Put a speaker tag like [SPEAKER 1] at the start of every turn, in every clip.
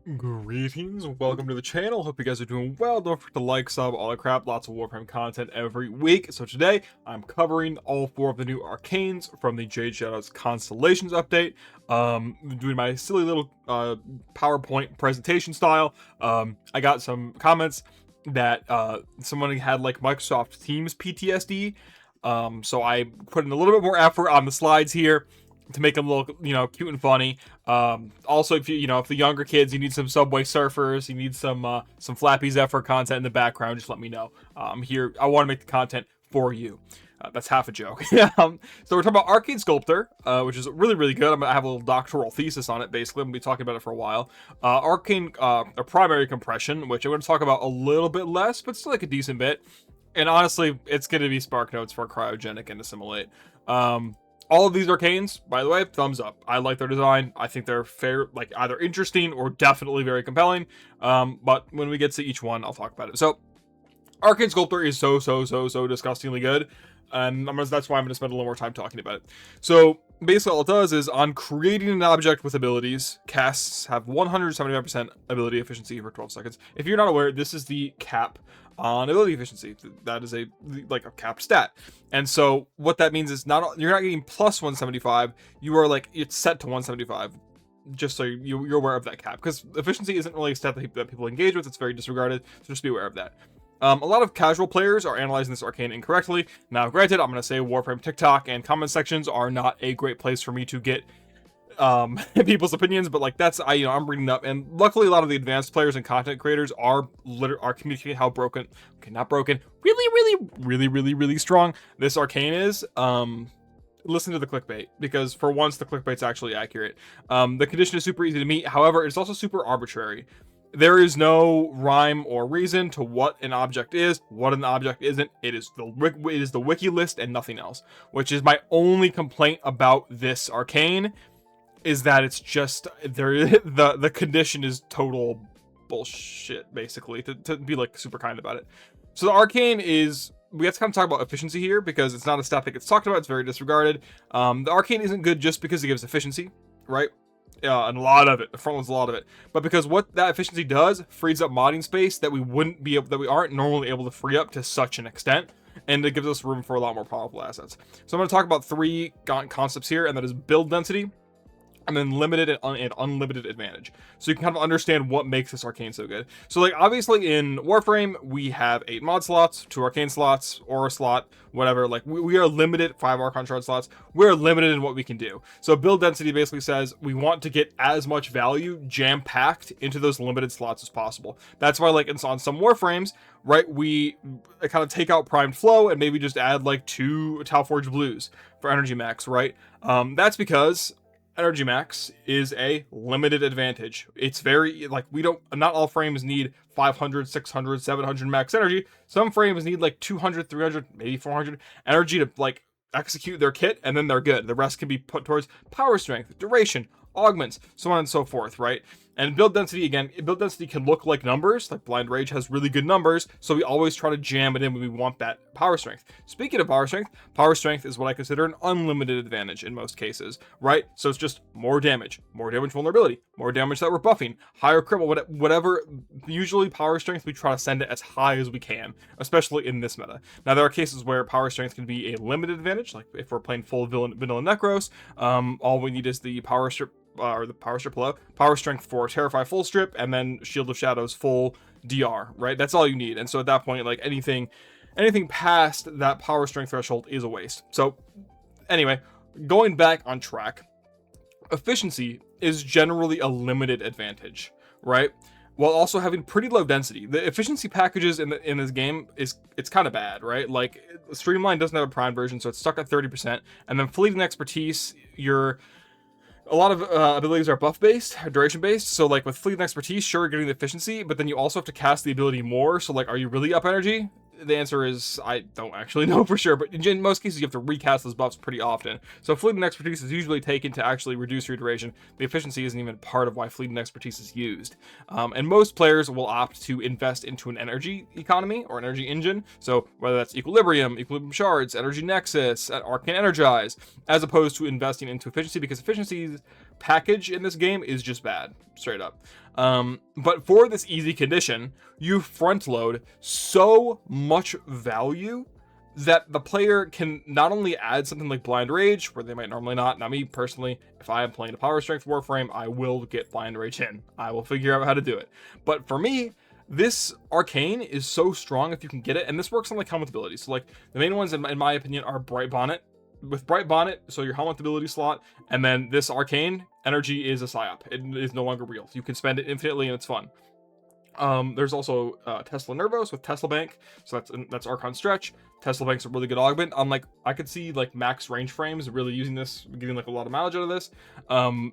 [SPEAKER 1] Greetings, welcome to the channel. Hope you guys are doing well. Don't forget to like, sub, all that crap. Lots of Warframe content every week. So today, I'm covering all 4 of the new Arcanes from the Jade Shadows Constellations update. Doing my silly little PowerPoint presentation style. I got some comments that someone had like Microsoft Teams PTSD. So I put in a little bit more effort on the slides here to make them look, cute and funny. Also, if if the younger kids, you need some Subway Surfers, you need some Flappy Zephyr content in the background, just let me know. Here, I want to make the content for you. That's half a joke. So we're talking about Arcane Sculptor, which is really, really good. I have a little doctoral thesis on it, basically. I'm going to be talking about it for a while. Arcane, a primary compression, which I'm going to talk about a little bit less, but still like a decent bit. And honestly, it's going to be Spark Notes for CRYOGENIC and ASSIMILATE. All of these Arcanes, by the way, thumbs up. I like their design. I think they're fair, like either interesting or definitely very compelling. But when we get to each one, I'll talk about it. So, Arcane Sculptor is so disgustingly good. And that's why I'm going to spend a little more time talking about it. So, basically all it does is, on creating an object with abilities, casts have 175% ability efficiency for 12 seconds. If you're not aware, this is the cap on ability efficiency. That is a capped stat. And so what that means is you're not getting plus 175, you are it's set to 175, just so you're aware of that cap, because efficiency isn't really a stat that people engage with. It's very disregarded, so just be aware of that. A lot of casual players are analyzing this Arcane incorrectly. Now, granted, I'm going to say Warframe TikTok and comment sections are not a great place for me to get people's opinions, but that's I'm reading up, and luckily a lot of the advanced players and content creators are communicating how broken, not broken, really strong this Arcane is. Listen to the clickbait, because for once the clickbait's actually accurate. The condition is super easy to meet, however it's also super arbitrary. There is no rhyme or reason to what an object is, what an object isn't. It is the wiki list and nothing else, which is my only complaint about this Arcane, is that it's just the condition is total bullshit, basically, to be super kind about it. So the Arcane is, we have to kind of talk about efficiency here, because it's not a stat that gets talked about. It's very disregarded. The Arcane isn't good just because it gives efficiency, right? And a lot of it, the front one's a lot of it, but because what that efficiency does frees up modding space that we aren't normally able to free up to such an extent, and it gives us room for a lot more powerful assets. So I'm going to talk about 3 concepts here, and that is build density, and then limited and unlimited advantage. So you can kind of understand what makes this Arcane so good. So obviously in Warframe, we have 8 mod slots, 2 Arcane slots, or a slot, whatever. We are limited, 5 Archon Shard slots. We're limited in what we can do. So build density basically says we want to get as much value jam-packed into those limited slots as possible. That's why on some Warframes, right, we kind of take out primed flow and maybe just add 2 Talforged Blues for energy max, right? That's because energy max is a limited advantage. It's very not all frames need 500, 600, 700 max energy. Some frames need 200, 300, maybe 400 energy to execute their kit, and then they're good. The rest can be put towards power strength, duration, augments, so on and so forth, right? And build density, again, build density can look like numbers. Blind Rage has really good numbers, so we always try to jam it in when we want that power strength. Speaking of power strength is what I consider an unlimited advantage in most cases, right? So it's just more damage vulnerability, more damage that we're buffing, higher crit, whatever. Usually power strength, we try to send it as high as we can, especially in this meta. Now, there are cases where power strength can be a limited advantage, like if we're playing full vanilla Necros, all we need is the power strip, or the power strip low, power strength for Terrify full strip, and then Shield of Shadows full DR, right? That's all you need. And so at that point, anything past that power strength threshold is a waste. So anyway, going back on track, efficiency is generally a limited advantage, right? While also having pretty low density. The efficiency packages in this game it's kind of bad, right? Streamline doesn't have a prime version, so it's stuck at 30%, and then Fleeting Expertise, a lot of abilities are buff based, duration based. So with Fleet and Expertise, sure, you're getting the efficiency, but then you also have to cast the ability more. So are you really up energy? The answer is I don't actually know for sure, but in most cases you have to recast those buffs pretty often. So Fleet and Expertise is usually taken to actually reduce your duration. The efficiency isn't even part of why Fleet and Expertise is used. And most players will opt to invest into an energy economy or energy engine. So whether that's Equilibrium Shards, Energy Nexus, Arcane Energize, as opposed to investing into efficiency, because efficiency package in this game is just bad, straight up. But for this easy condition, you front load so much value that the player can not only add something like Blind Rage, where they might normally not. Now, me personally, if I am playing a Power Strength Warframe, I will get Blind Rage in. I will figure out how to do it. But for me, this Arcane is so strong if you can get it, and this works on like helmet abilities. So like the main ones, in my opinion, are Bright Bonnet. With Bright Bonnet, so your helmet ability slot, and then this Arcane energy is a psyop. It is no longer real. You can spend it infinitely, and it's fun. There's also Tesla Nervos with Tesla Bank, so that's Archon Stretch. Tesla Bank's a really good augment. Like, I could see like max range frames really using this, getting like a lot of mileage out of this.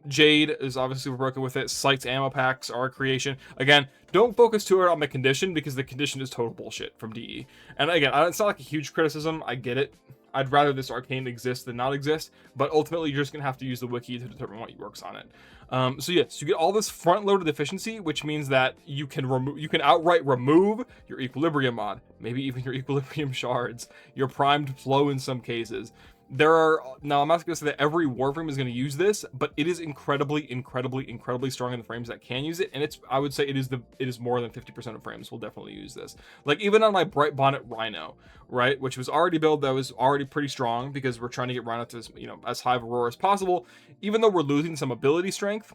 [SPEAKER 1] Jade is obviously broken with it. Site's ammo packs are a creation. Again, don't focus too hard on the condition, because the condition is total bullshit from DE. And again, it's not like a huge criticism. I get it. I'd rather this Arcane exist than not exist, but ultimately you're just gonna have to use the wiki to determine what works on it. So yes, you get all this front-loaded efficiency, which means that you can outright remove your equilibrium mod, maybe even your equilibrium shards, your primed flow in some cases. Now I'm not going to say that every Warframe is going to use this, but it is incredibly strong in the frames that can use it, and I would say it is more than 50% of frames will definitely use this. Like, even on my Bright Bonnet Rhino, right, which was already built, that was already pretty strong, because we're trying to get Rhino to, as high of a roar as possible. Even though we're losing some ability strength,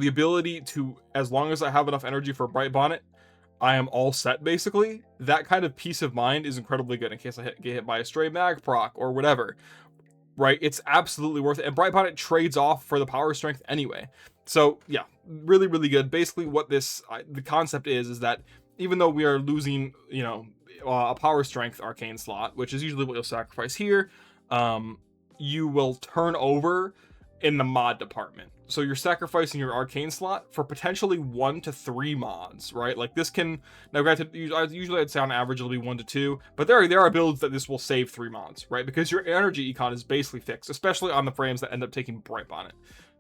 [SPEAKER 1] the ability to, as long as I have enough energy for Bright Bonnet, I am all set, basically. That kind of peace of mind is incredibly good in case I get hit by a stray mag proc or whatever, right? It's absolutely worth it. And Bright Bonnet trades off for the power strength anyway. So yeah, really good. Basically what the concept is that even though we are losing, a power strength Arcane slot, which is usually what you'll sacrifice here, you will turn over in the mod department. So you're sacrificing your Arcane slot for potentially 1 to 3 mods, right? Like, this can, now granted, usually I'd say on average it'll be 1 to 2, but there are builds that this will save 3 mods, right? Because your energy econ is basically fixed, especially on the frames that end up taking Bright Bonnet.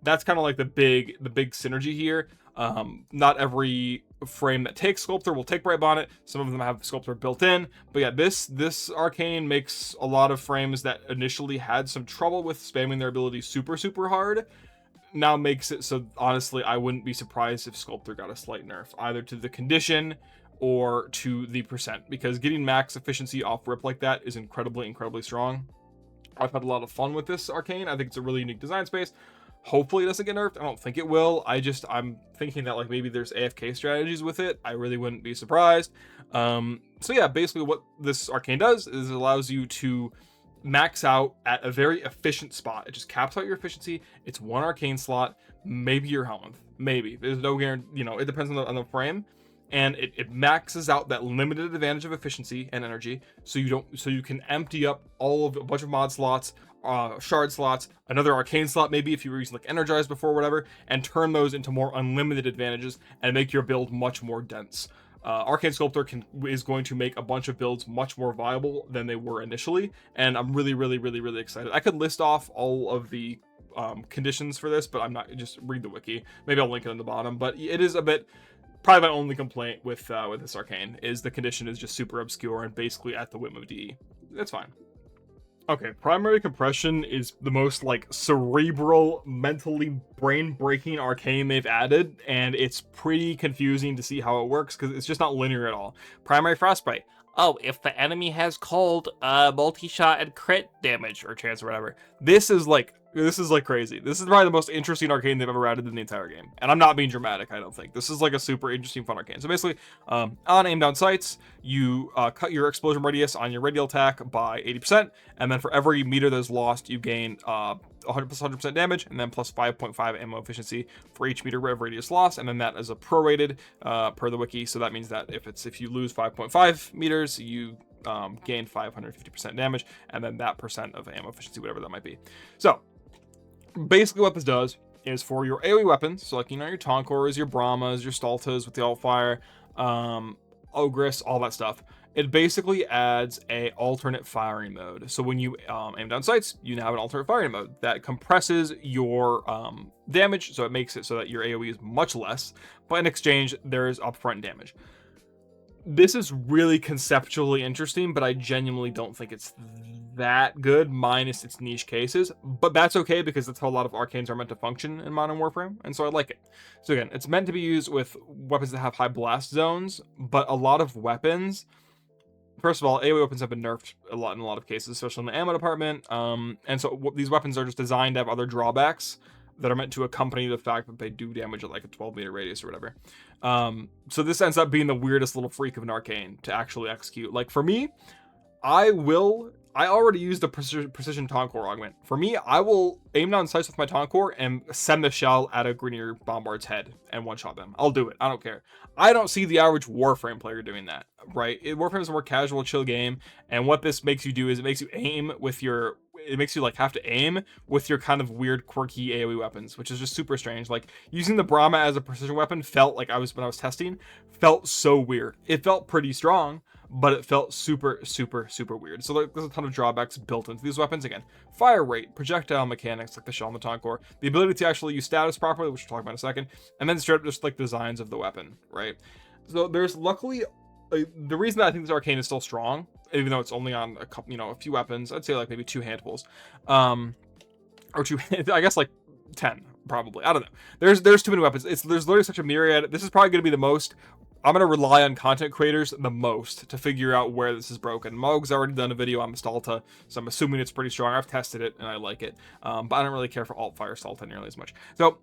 [SPEAKER 1] That's kind of like the big synergy here. Not every frame that takes Sculptor will take Bright Bonnet. Some of them have Sculptor built in, but yeah, this Arcane makes a lot of frames that initially had some trouble with spamming their abilities super hard, now makes it so, honestly, I wouldn't be surprised if Sculptor got a slight nerf, either to the condition or to the percent, because getting max efficiency off rip like that is incredibly strong. I've had a lot of fun with this Arcane. I think it's a really unique design space. Hopefully it doesn't get nerfed. I don't think it will. I'm thinking that, like, maybe there's AFK strategies with it. I really wouldn't be surprised. So yeah, basically what this Arcane does is it allows you to max out at a very efficient spot. It just caps out your efficiency. It's 1 Arcane slot, maybe your helmet, maybe. There's no guarantee, it depends on the frame, and it maxes out that limited advantage of efficiency and energy, so you can empty up a bunch of mod slots, shard slots, another Arcane slot maybe if you were using like Energize before, whatever, and turn those into more unlimited advantages and make your build much more dense. Arcane Sculptor is going to make a bunch of builds much more viable than they were initially, and I'm really excited. I could list off all of the conditions for this, but I'm not. Just read the wiki. Maybe I'll link it on the bottom. But it is probably my only complaint with this Arcane is the condition is just super obscure and basically at the whim of DE. That's fine. Okay, primary compression is the most like cerebral, mentally brain-breaking Arcane they've added, and it's pretty confusing to see how it works because it's just not linear at all. Primary frostbite. Oh, if the enemy has cold, multi-shot and crit damage or chance or whatever. This is like crazy. This is probably the most interesting Arcane they've ever added in the entire game. And I'm not being dramatic, I don't think. This is like a super interesting, fun Arcane. So basically, on aim down sights, you cut your explosion radius on your radial attack by 80%, and then for every meter that's lost, you gain 100% damage, and then plus 5.5 ammo efficiency for each meter of radius lost, and then that is a prorated per the wiki. So that means that if you lose 5.5 meters, you gain 550% damage, and then that percent of ammo efficiency, whatever that might be. So basically what this does is for your AoE weapons, so like, your Tonkors, your Brahmas, your Staltas with the Altfire, Ogress, all that stuff, it basically adds a alternate firing mode. So when you aim down sights, you now have an alternate firing mode that compresses your damage, so it makes it so that your AoE is much less, but in exchange, there is upfront damage. This is really conceptually interesting, but I genuinely don't think it's that good, minus its niche cases. But that's okay, because that's how a lot of arcanes are meant to function in Modern Warframe, and so I like it. So again, it's meant to be used with weapons that have high blast zones, but a lot of weapons, first of all, AoE weapons have been nerfed a lot in a lot of cases, especially in the ammo department. And so these weapons are just designed to have other drawbacks that are meant to accompany the fact that they do damage at like a 12-meter radius or whatever. So this ends up being the weirdest little freak of an arcane to actually execute. Like for me, I already used the precision Toncore augment. For me, I will aim down sights with my Toncore and send the shell at a Grenier Bombard's head and one-shot them. I'll do it. I don't care. I don't see the average Warframe player doing that, right? Warframe is a more casual, chill game, and what this makes you do is it makes you aim with your... It makes you like have to aim with your kind of weird, quirky AoE weapons, which is just super strange. Like using the Brahma as a precision weapon felt like when I was testing, felt so weird. It felt pretty strong, but it felt super, super, super weird. So like, there's a ton of drawbacks built into these weapons. Again, fire rate, projectile mechanics like the shell and the Toncore, the ability to actually use status properly, which we'll talk about in a second, and then straight up just like designs of the weapon, right? So there's luckily the reason that I think this arcane is still strong, even though it's only on a couple, a few weapons, I'd say like maybe 2 handfuls, or 2, I guess like 10 probably. I don't know. There's too many weapons. There's literally such a myriad. This is probably going to be the most. I'm going to rely on content creators the most to figure out where this is broken. Mog's already done a video on Stalta, so I'm assuming it's pretty strong. I've tested it and I like it, but I don't really care for alt fire Stalta nearly as much. So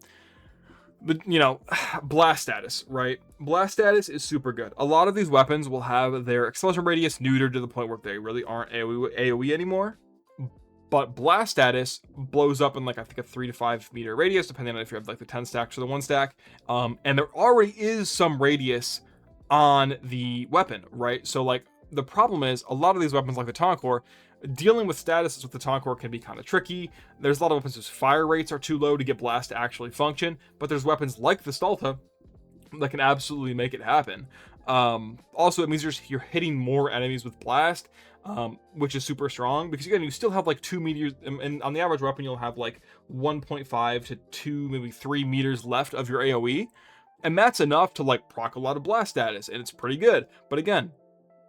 [SPEAKER 1] blast status, right? Blast status is super good. A lot of these weapons will have their acceleration radius neutered to the point where they really aren't AoE anymore. But blast status blows up in like I think a 3 to 5 meter radius, depending on if you have like the 10 stacks or the 1 stack. And there already is some radius on the weapon, right? So like the problem is a lot of these weapons like the Toncore, dealing with statuses with the Toncore can be kind of tricky. There's a lot of weapons whose fire rates are too low to get blast to actually function, but there's weapons like the Stalta that can absolutely make it happen. Also, it means you're hitting more enemies with blast, which is super strong, because again, you still have like 2 meters, and on the average weapon, you'll have like 1.5 to 2, maybe 3 meters left of your AoE, and that's enough to like proc a lot of blast status, and it's pretty good. But again,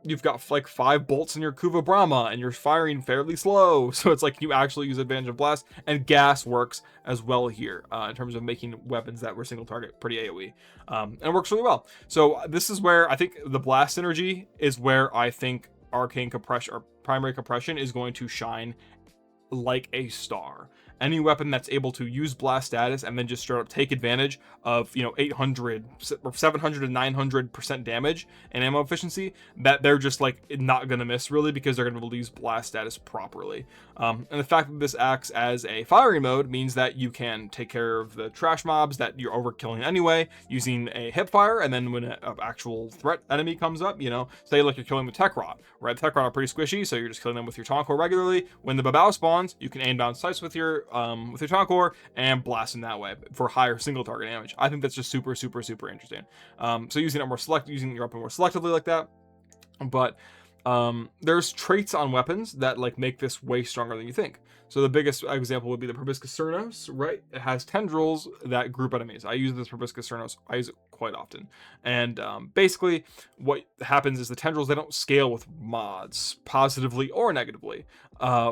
[SPEAKER 1] you've got like 5 bolts in your Kuva Brahma and you're firing fairly slow, so it's like you actually use advantage of blast, and gas works as well here in terms of making weapons that were single target pretty AoE, and it works really well. So this is where I think the blast synergy is where I think arcane compression or primary compression is going to shine like a star. Any weapon that's able to use blast status and then just straight up take advantage of 800 or 700 to 900% damage and ammo efficiency, that they're just like not gonna miss really, because they're gonna be able to use blast status properly. And the fact that this acts as a firing mode means that you can take care of the trash mobs that you're overkilling anyway using a hip fire, and then when an actual threat enemy comes up, say like you're killing the tech rod, right? The tech rod are pretty squishy, so you're just killing them with your Toncore regularly. When the babao spawns, you can aim down sights with your Toncore and blast in that way for higher single target damage. I think that's just super, super, super interesting. So using your weapon more selectively like that. But there's traits on weapons that like make this way stronger than you think. So the biggest example would be the Proboscis Cernos, right? It has tendrils that group enemies. I use this Proboscis Cernos. I use it quite often. And basically what happens is the tendrils, they don't scale with mods positively or negatively,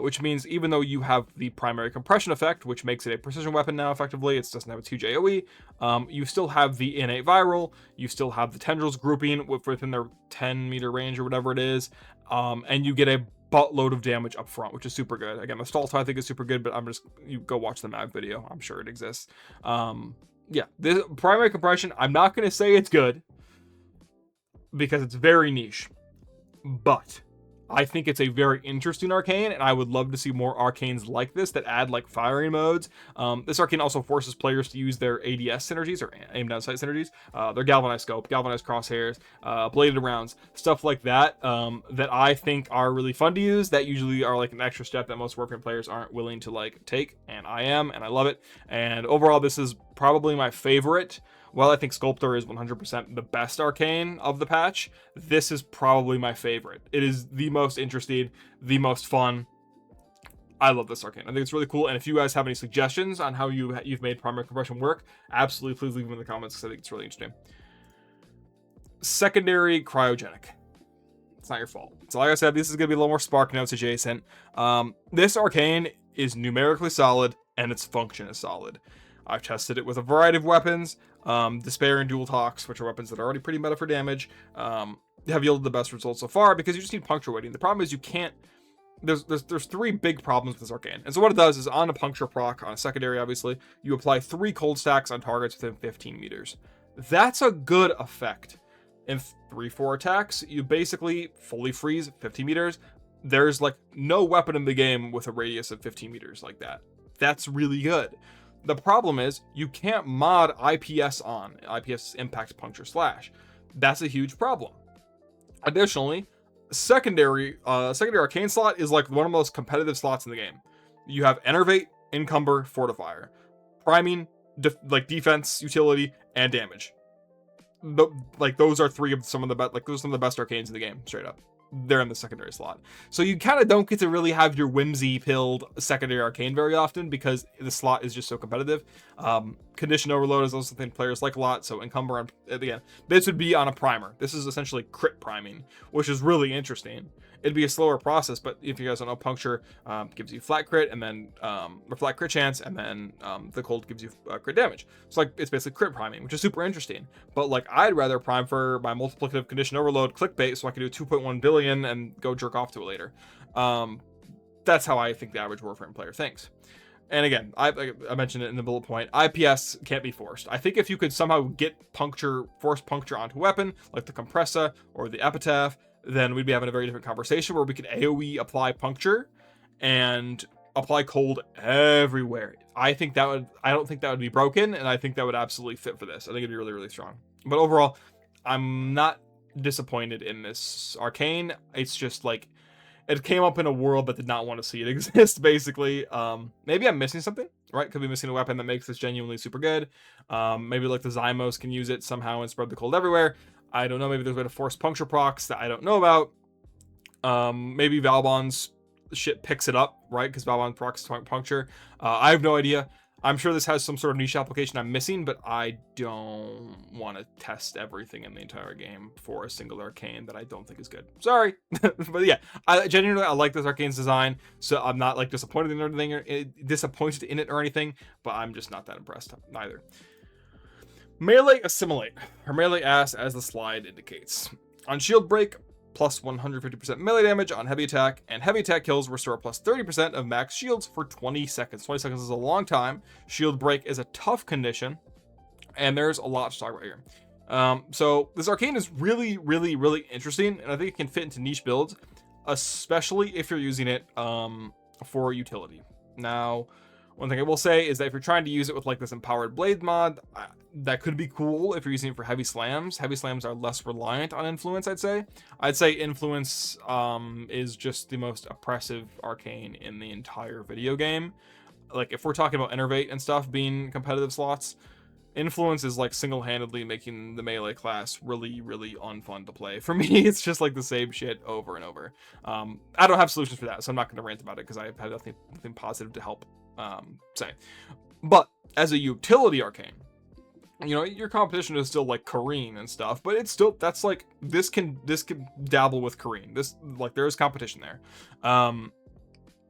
[SPEAKER 1] which means even though you have the primary compression effect, which makes it a precision weapon now effectively, it doesn't have a huge AoE, you still have the innate viral, you still have the tendrils grouping within their 10 meter range or whatever it is, and you get a buttload of damage up front, which is super good. Again, the Stalta I think is super good, but you go watch the Mav video. I'm sure it exists. Yeah, this primary compression, I'm not going to say it's good because it's very niche, but I think it's a very interesting arcane, and I would love to see more arcanes like this that add like firing modes. This arcane also forces players to use their ADS synergies, or aim down sight synergies, their galvanized scope, galvanized crosshairs, bladed rounds, stuff like that, that I think are really fun to use, that usually are like an extra step that most Warframe players aren't willing to like take, and I am, and I love it. And overall, this is probably my favorite. Well, I think SCULPTOR is 100% the best arcane of the patch. This is probably my favorite. It is the most interesting, the most fun. I love this arcane. I think it's really cool. And if you guys have any suggestions on how you've made primary compression work, absolutely please leave them in the comments, because I think it's really interesting. Secondary cryogenic. It's not your fault. So like I said, this is going to be a little more Spark Notes adjacent. This Arcane is numerically solid, and its function is solid. I've tested it with a variety of weapons. Despair and Dual Talks, which are weapons that are already pretty meta for damage, have yielded the best results so far because you just need puncture weighting. The problem is you can't... There's three big problems with this Arcane. And so what it does is on a puncture proc, on a secondary obviously, you apply 3 cold stacks on targets within 15 meters. That's a good effect. In 3-4 attacks, you basically fully freeze 15 meters. There's like no weapon in the game with a radius of 15 meters like that. That's really good. The problem is you can't mod IPS on. IPS impact puncture slash. That's a huge problem. Additionally, secondary Arcane slot is like one of the most competitive slots in the game. You have Enervate, Encumber, Fortifier, Priming, defense, utility, and damage. Those are some of the best Arcanes in the game, straight up. They're in the secondary slot. So you kind of don't get to really have your whimsy pilled secondary Arcane very often because the slot is just so competitive. Condition Overload is also something players like a lot. So Encumber on, again, this would be on a primer. This is essentially crit priming, which is really interesting. It'd be a slower process, but if you guys don't know, puncture gives you flat crit and then or flat crit chance, and then the cold gives you crit damage. So like it's basically crit priming, which is super interesting. But like I'd rather prime for my multiplicative condition overload clickbait so I can do 2.1 billion and go jerk off to it later. That's how I think the average Warframe player thinks. And again, I mentioned it in the bullet point, IPS can't be forced. I think if you could somehow get force puncture onto a weapon, like the Compressa or the Epitaph, then we'd be having a very different conversation where we could AoE apply puncture and apply cold everywhere. I don't think that would be broken, and I think that would absolutely fit for this. I think it'd be really, really strong. But overall, I'm not disappointed in this Arcane. It's just like, it came up in a world that did not want to see it exist, basically. Maybe I'm missing something, right? Could be missing a weapon that makes this genuinely super good. Maybe like the Zymos can use it somehow and spread the cold everywhere. I don't know. Maybe there's a way to force puncture procs that I don't know about. Maybe Valbon's shit picks it up, right? Because Valbon procs puncture. I have no idea. I'm sure this has some sort of niche application I'm missing, but I don't want to test everything in the entire game for a single Arcane that I don't think is good. Sorry. But yeah, I genuinely like this Arcane's design, so I'm not like disappointed in it or anything, but I'm just not that impressed either. Melee Assimilate. Her melee ass, as the slide indicates. On shield break, plus 150% melee damage on heavy attack, and heavy attack kills restore plus 30% of max shields for 20 seconds. 20 seconds is a long time. Shield break is a tough condition, and there's a lot to talk about here. So this Arcane is really, really, really interesting, and I think it can fit into niche builds, especially if you're using it for utility. Now, one thing I will say is that if you're trying to use it with like this empowered blade mod, that could be cool if you're using it for heavy slams. Heavy slams are less reliant on influence, I'd say. I'd say influence is just the most oppressive Arcane in the entire video game. Like if we're talking about Enervate and stuff being competitive slots, influence is like single-handedly making the melee class really, really unfun to play. For me, it's just like the same shit over and over. I don't have solutions for that, so I'm not going to rant about it because I have nothing positive to help say. But as a utility Arcane, you know, your competition is still like Kareen and stuff, but it's still, that's like, this can dabble with Kareen. This, like, there is competition there.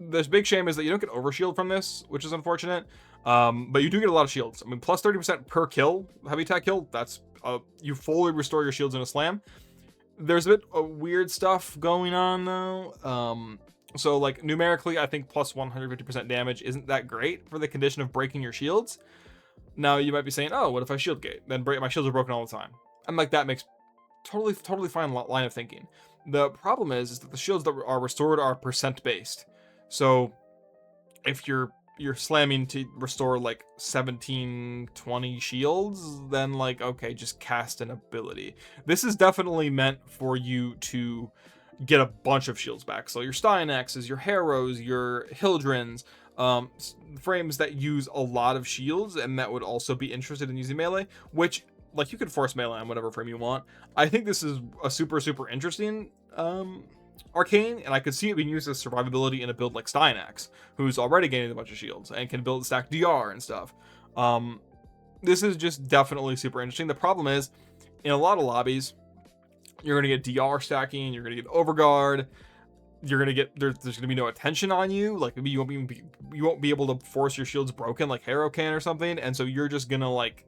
[SPEAKER 1] This big shame is that you don't get overshield from this, which is unfortunate. But you do get a lot of shields. I mean, plus 30% per kill, heavy attack kill. That's you fully restore your shields in a slam. There's a bit of weird stuff going on though. So like numerically, I think plus 150% damage isn't that great for the condition of breaking your shields. Now you might be saying, oh, what if I shield gate? Then my shields are broken all the time. I'm like, that makes totally fine line of thinking. The problem is that the shields that are restored are percent based. So if you're slamming to restore like 17-20 shields, then like, okay, just cast an ability. This is definitely meant for you to get a bunch of shields back. So your Steinexes, your Harrows, your Hildrens, frames that use a lot of shields and that would also be interested in using melee, which like you could force melee on whatever frame you want. I think this is a super interesting Arcane, and I could see it being used as survivability in a build like Steinax, who's already gaining a bunch of shields and can build stack DR and stuff. This is just definitely super interesting. The problem is, in a lot of lobbies, You're gonna get DR stacking, you're gonna get overguard, you're gonna get there's gonna be no attention on you, like maybe you won't be able to force your shields broken like Hero can or something, and so you're just gonna like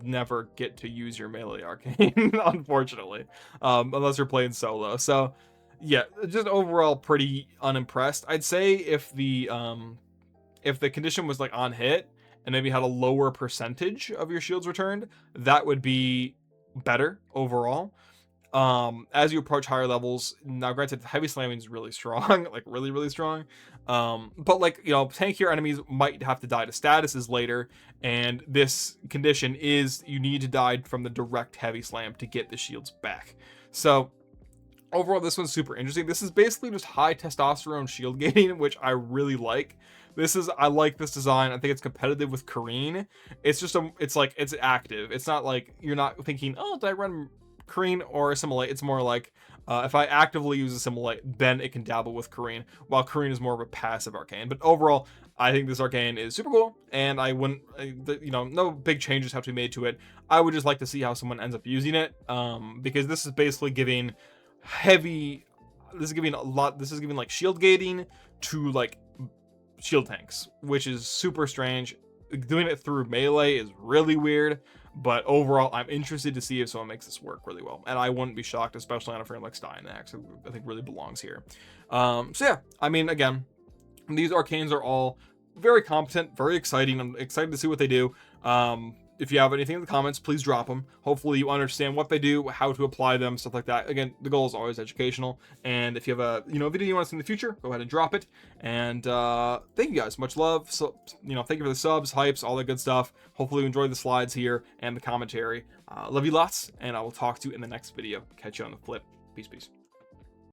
[SPEAKER 1] never get to use your melee arcane unfortunately, unless you're playing solo. So yeah, just overall pretty unimpressed. I'd say if the condition was like on hit and maybe had a lower percentage of your shields returned, that would be better overall. As you approach higher levels, now granted heavy slamming is really strong, like really strong, but like, you know, tankier enemies might have to die to statuses later, and this condition is you need to die from the direct heavy slam to get the shields back. So overall, this one's super interesting. This is basically just high testosterone shield gating, which I really like. I like this design. I think it's competitive with Kareen. It's just it's active. It's not like you're not thinking, oh, did I run Kareen or Assimilate? It's more like if I actively use Assimilate, then it can dabble with Kareen, while Kareen is more of a passive arcane. But overall, I think this arcane is super cool, and I wouldn't, you know, no big changes have to be made to it. I would just like to see how someone ends up using it, because this is basically giving this is giving like shield gating to like shield tanks, which is super strange. Doing it through melee is really weird, but overall I'm interested to see if someone makes this work really well, and I wouldn't be shocked, especially on a frame like Stein that actually I think really belongs here. So yeah, I mean, again, these arcanes are all very competent, very exciting. I'm excited to see what they do. If you have anything in the comments, please drop them. Hopefully you understand what they do, how to apply them, stuff like that. Again, the goal is always educational. And if you have a video you want to see in the future, go ahead and drop it. And thank you guys, much love. So, you know, thank you for the subs, hypes, all that good stuff. Hopefully you enjoyed the slides here and the commentary. Love you lots, and I will talk to you in the next video. Catch you on the flip. Peace.